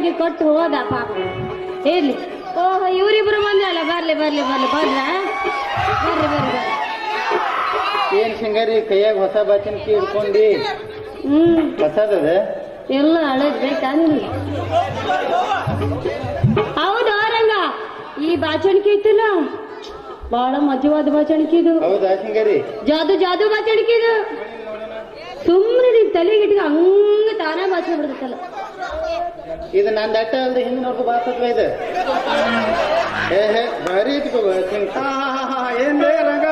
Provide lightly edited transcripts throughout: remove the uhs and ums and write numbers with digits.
ಬಾಚಣಿಗೆ ಕೊಟ್ಟು ಹೋದ ಪಾಪ. ಇರ್ಲಿ. ಓಹ್ ಇವರಿಬ್ರು ಬಂದ್ರಲ್ಲ, ಬರ್ಲಿ ಬರ್ಲಿ ಬರ್ಲಿ ಬರ್ರ ಬರ್ರಿ ಬರ್ರಿ ಬರ್ರಿ. ಏನ್ ಸಿಂಗಾರಿ ಕೈಯಾಗ ಹೊಸ ಬಾಚಣಿಕೆ ಹಿಡ್ಕೊಂಡಿ? ಹೊಸದದ ಎಲ್ಲ ಹಳದ್ ಬೇಕಂದ್ರಿ. ಹೌದು ರಂಗ, ಈ ಬಾಚಣಿಕೆ ಇತ್ತಲ್ಲ ಬಹಳ ಮಜವಾದ ಬಾಚಣಿಕೆ ಇದು. ಹೌದಾ ಸಿಂಗಾರಿ? ಜಾದು ಜಾದು ಬಾಚಣಿಕೆ ಇದು. ಸುಮ್ಮನೆ ನಿನ್ ತಲೆಗೆ ಇಟ್ಕ ಹಂಗ ತಾನ ಬಾಚಣೆ ಬಿಡ್ತಲ್ಲ. ಇದು ನಂದು ಅಟ್ಟ ಅಲ್ರಿ, ಹಿಂದೆ ನೋಡ್ಕೊ ಬಾಸತ್ವ ಇದು. ಭಾರಿ ಏನ್ ರಂಗ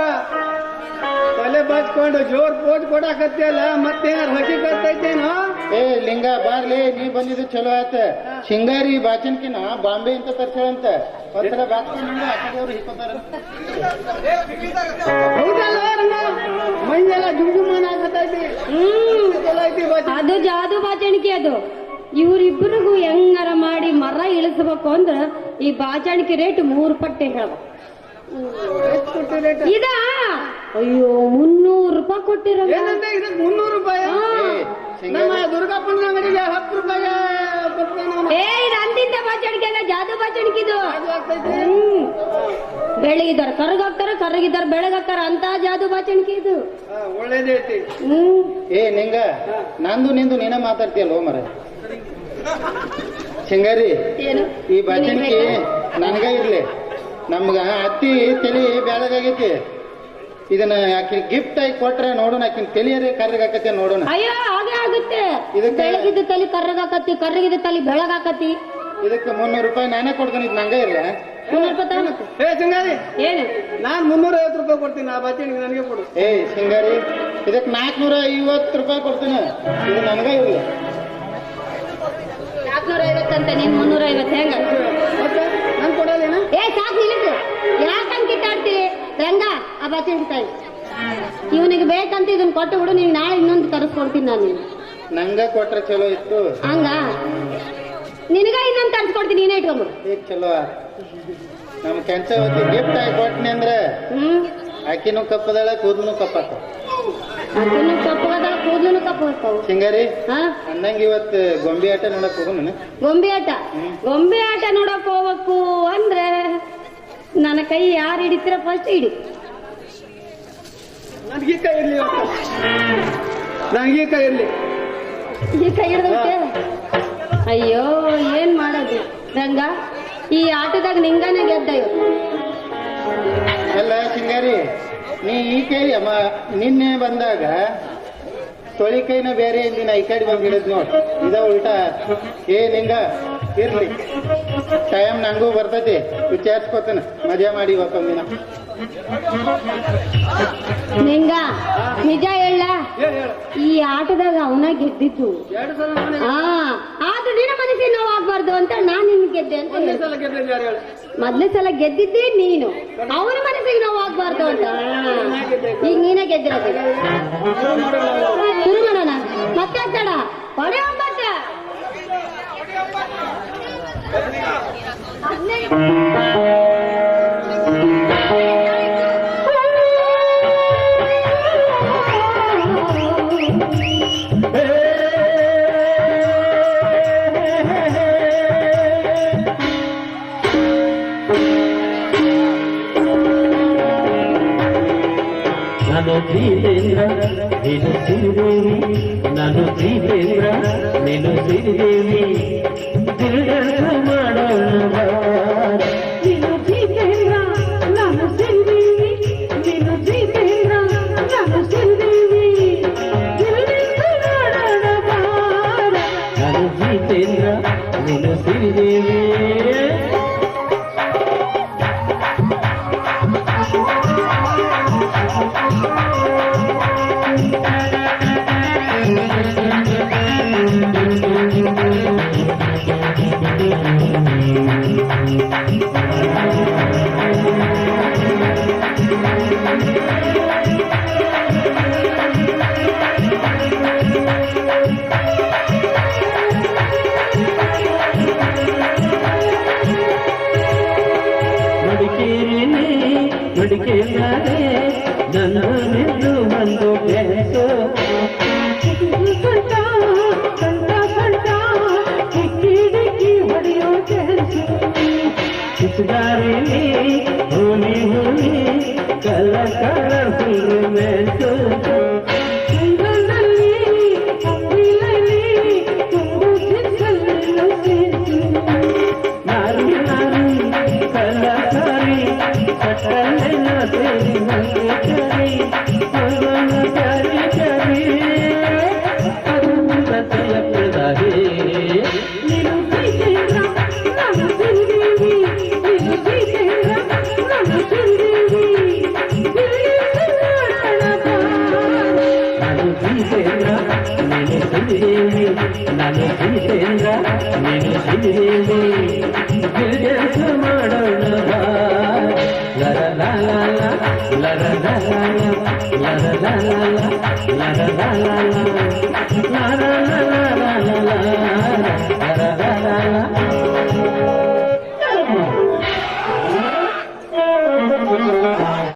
ತಲೆ ಬಾಚ್ಕೊಂಡು ಜೋರ್ ಪೋಟ್ ಕೊಡಾಕತ್ತಿಯಲ್ಲ, ಮತ್ತೇನಾರು ಹಸಿಕತ್ತೈತೇನೋ? ಏ ಲಿಂಗ ಬಾರ್ಲಿ, ನೀ ಬಂದಿದ್ದು ಚಲೋ ಆಯ್ತ. ಸಿಂಗಾರಿ ಬಾಚನ್ಕಿನ ಬಾಂಬೆ ಅಂತ ತರ್ಸಂತ ಒಂದ್ಸಲ ಬಾಚ್ಕೊಂಡು ಆ ಕಡೆಯವ್ರು ಹಿಕ್ಕೋತಾರ. ಮೈಯೆಲ್ಲ ಜುಮ್ಜುಮಾನ ಆಗತೈತಿ. ಅದು ಜಾದು ಬಾಚಣಿಕೆ. ಅದು ಇವ್ರಿಬ್ರಿಗೂ ಹೆಂಗಾರ ಮಾಡಿ ಮರ ಇಳಿಸ್ಬೇಕು ಅಂದ್ರ ಈ ಬಾಚಣಿಕೆ ರೇಟ್ 3 ಪಟ್ಟೆ ಹೇಳ್ಬೇಕು. ಇದ ಅಯ್ಯೋ 300 ರೂಪಾಯಿ ಕೊಟ್ಟಿರೋ. 300 ರೂಪಾಯಿ? ದುರ್ಗಾಪುರ ಅಂಗಡಿಗೆ 10 ರೂಪಾಯಿ. ಇದು ಅಂತಿಂತ ಬಾಚಣಿಕೆ ಅಲ್ಲ, ಜಾದು ಬಾಚಣಿಕೆ ಇದು. ಬೆಳಗಿದಾರ ಕರ್ಗಾಕ್ತಾರ, ಕರ್ಗಿದಾರ ಬೆಳಗಾಕ್ತಾರ ಅಂತ ಜಾದು ಬಾಚಣಿಕೆ ಇದು. ಒಳ್ಳೇದೈತಿ. ಏ ನಿಂಗ ನಂದು ನಿಂದು ನೀನ ಮಾತಾಡ್ತೀಯಲ್ಲ ಮರ ಸಿಂಗಾರಿ. ಈ ಬಾಚಣಿಕೆ ನನಗ ಇರ್ಲಿ, ನಮ್ಗ ಅತ್ತಿ ತಲಿ ಬ್ಯಾಳಗಾಗೈತಿ. ಇದನ್ನ ಆಕಿ ಗಿಫ್ಟ್ ಆಗಿ ಕೊಟ್ರೆ ನೋಡೋಣ, ಆಕಿನ ತಲಿಯರೇ ಕರ್ರಗಾಕತಿ ನೋಡೋಣ. ಅಯ್ಯೋ ಹಾಗೆ ಆಗುತ್ತೆ. ಬೆಳಗಿದ ತಲೆ ಕರ್ರಗಾಕತಿ, ಕರ್ರಗಿದ ತಲೆ ಬೆಳಗಾಕತಿ. ಇದಕ್ಕೆ 300 ರೂಪಾಯಿ ನಾನೇ ಕೊಡ್ತೀನಿ. ಇದು ನಂಗ ಇರ್ಲ 300 ರೂಪಾಯಿ. ಏ ಸಿಂಗಾರಿ, ಏನು ನಾನ್ 350 ರೂಪಾಯಿ ಕೊಡ್ತೀನಿ. ಆ ಬಾಚಣಿಗೆ ನನಗೆ ಕೊಡು. ಏ ಸಿಂಗಾರಿ, ಇದಕ್ಕೆ 450 ರೂಪಾಯಿ ಕೊಡ್ತೀನಿ. ಇದು ನನಗ ಇರ್ಲಿ. 450 ಅಂತ, ನೀನ್ 350 ಹೆಂಗ? ನನ್ ಕೊಡಲೇನ? ಏ ಸಾಕು ನಿಲ್ಲಿಸು. ಯಾಕಂತ ಕಿತ್ತಾಡ್ತೀವಿ ರಂಗ? ಆ ಬಾಚಣಿಗೆ ತಾಯಿ ಇವನಿಗೆ ಬೇಕಂತ ಇದನ್ನ ಕೊಟ್ಟು ಬಿಡು. ನೀನ್ ನಾಳೆ ಇನ್ನೊಂದು ತರಿಸ್ಕೊಡ್ತೀನಿ ನಾನು. ನಂಗ ಕೊಟ್ರೆ ಚಲೋ ಇತ್ತು. ಹಂಗ ನಿನಗ ಇನ್ನೊಂದು ತರಿಸ್ಕೊಡ್ತೀನಿ, ನೀನೇ ಇಟ್ಕೊಂಡ್ಬಿಡು. ಈಗ ಚಲೋ ನಮ್ ಕೆಂಚ ಗಿಫ್ಟ್ ಆಗಿ ಕೊಟ್ಟನಿ ಅಂದ್ರೆ ಆಕಿನೂ ಕಪ್ಪದಳ, ಕೂದ್ಲು ಕಪ್ಪಾಕ. ಆಕಿನೂ ಕಪ್ಪದ, ಕೂದ್ಲು ಕಪ್ಪ ಹೋಗ್ತಾವ. ಸಿಂಗಾರಿ ಅಂದಂಗ ಇವತ್ತು ಗೊಂಬೆ ಆಟ ನೋಡಕ್ ಹೋಗೋಣ. ಗೊಂಬೆ ಆಟ? ಗೊಂಬೆ ಆಟ ನೋಡಕ್ ಹೋಗ್ಬೇಕು ಅಂದ್ರೆ ನನ್ನ ಕೈ ಯಾರು ಹಿಡಿತೀರ ಫಸ್ಟ್ ಹಿಡಿ. ನನಗೆ ಕೈ ಇರ್ಲಿ, ನನಗೆ ಕೈ ಇರ್ಲಿ. ಈ ಕೈ ಹಿಡ್ದೈತೆ. ಅಯ್ಯೋ ಏನ್ ಮಾಡೋದು ರಂಗ, ಈ ಆಟದಾಗ ನಿಂಗನೇ ಗೆದ್ದ. ಅಲ್ಲ ಸಿಂಗಾರಿ, ನೀ ಈ ಕೈ ನಿನ್ನೆ ಬಂದಾಗ ತೊಳಿ ಕೈನ ಬೇರೆ ಇಂದಿನ ಈ ಕಡೆ ಬಂದ್ ಹಿಡಿದ್ ನೋಡ್. ಇದ ಉಲ್ಟಾ. ಏ ನಿಂಗ ಇರ್ಲಿ, ಟೈಮ್ ನಂಗೂ ಬರ್ತೈತಿ, ವಿಚಾರಿಸ್ಕೊತೇನೆ. ಮಜಾ ಮಾಡಿ ಇವತ್ತೊಂದಿನ. ನಿಂಗ ನಿಜ ಹೇಳ, ಈ ಆಟದಾಗ ಅವನ ಗೆದ್ದಿತ್ತು. ಆದ್ರೂ ನಿನ್ನ ಮನಸ್ಸಿಗೆ ನೋವು ಆಗ್ಬಾರ್ದು ಅಂತ ನಾನ್ ನಿನ್ ಗೆದ್ದೆ ಅಂತ. ಮೊದ್ಲೇ ಸಲ ಗೆದ್ದಿದ್ದೆ ನೀನು, ಅವನ ಮನಸ್ಸಿಗೆ ನೋವು ಆಗ್ಬಾರ್ದು ಅಂತ. ಈಗ ನೀನೇ ಗೆದ್ದಿರೋದು. ಶುರು ಮಾಡೋಣ. ಮತ್ತೆ ತಡ ಹೊಡೆ. 9 ನಾನು ಶ್ರೀದೇವ್ರ ನೀನು ಶ್ರೀದೇವಿ ಮಾಡೋಣ. ನೀನು ಶ್ರೀದೇವ್ರ ನಾನು ಶ್ರೀದೇವಿ, ನೀನು ಶ್ರೀದೇವ್ರ ನಾನು ಶ್ರೀದೇವಿ ಮಾಡೋಣ. ನಾನು ಶ್ರೀದೇವ್ರ ನೀನು ಶ್ರೀದೇವಿ. ನನ್ನ ನಿಂದು ಒಂದು ಬೆಳೆಸು ಕಂಡ ಕಂಡ ಕಿಕ್ಕಿ ಜಾರಿಲಿ ಹುಲಿ ಹುಲಿ ಕಲಕಲ ಹುಲ್ಮೆಂಟು ಚಂದ್ರನಲ್ಲಿ ಅಂಬಿಲಲ್ಲಿ ತುಂಬು ಚಿಕ್ಕಲ್ಲಿನ ಸೇತು ನಾರು ನಾರು ಕಲಕಾರಿ ಕಟ್ಟಲೆಲ್ಲ ಸೇರಿ ಬಂದು ಚರಿ ಮಗನ ಚರಿ ಚರಿ ಅದು ಸತ್ಯ ಪ್ರದಾಹಿ ನೀನು ಜಿತೇಂದ್ರ ನಾನು ಶ್ರೀದೇವಿ ನೀನು ಜಿತೇಂದ್ರ ನಾನು ಶ್ರೀದೇವಿ ನಾನು ಜಿತೇಂದ್ರ ನೀನು ಶ್ರೀದೇವಿ ನಾನು ಜಿತೇಂದ್ರ ನೀನು ಶ್ರೀದೇವಿ ಗಿರಿಜ ಮಾಡೋಣ ಲರ ಲಾಲ ಲರ ಲಾಲ ಲರ ಲಾಲ ಲರ ಲಾಲ ಲರ ಲಾಲ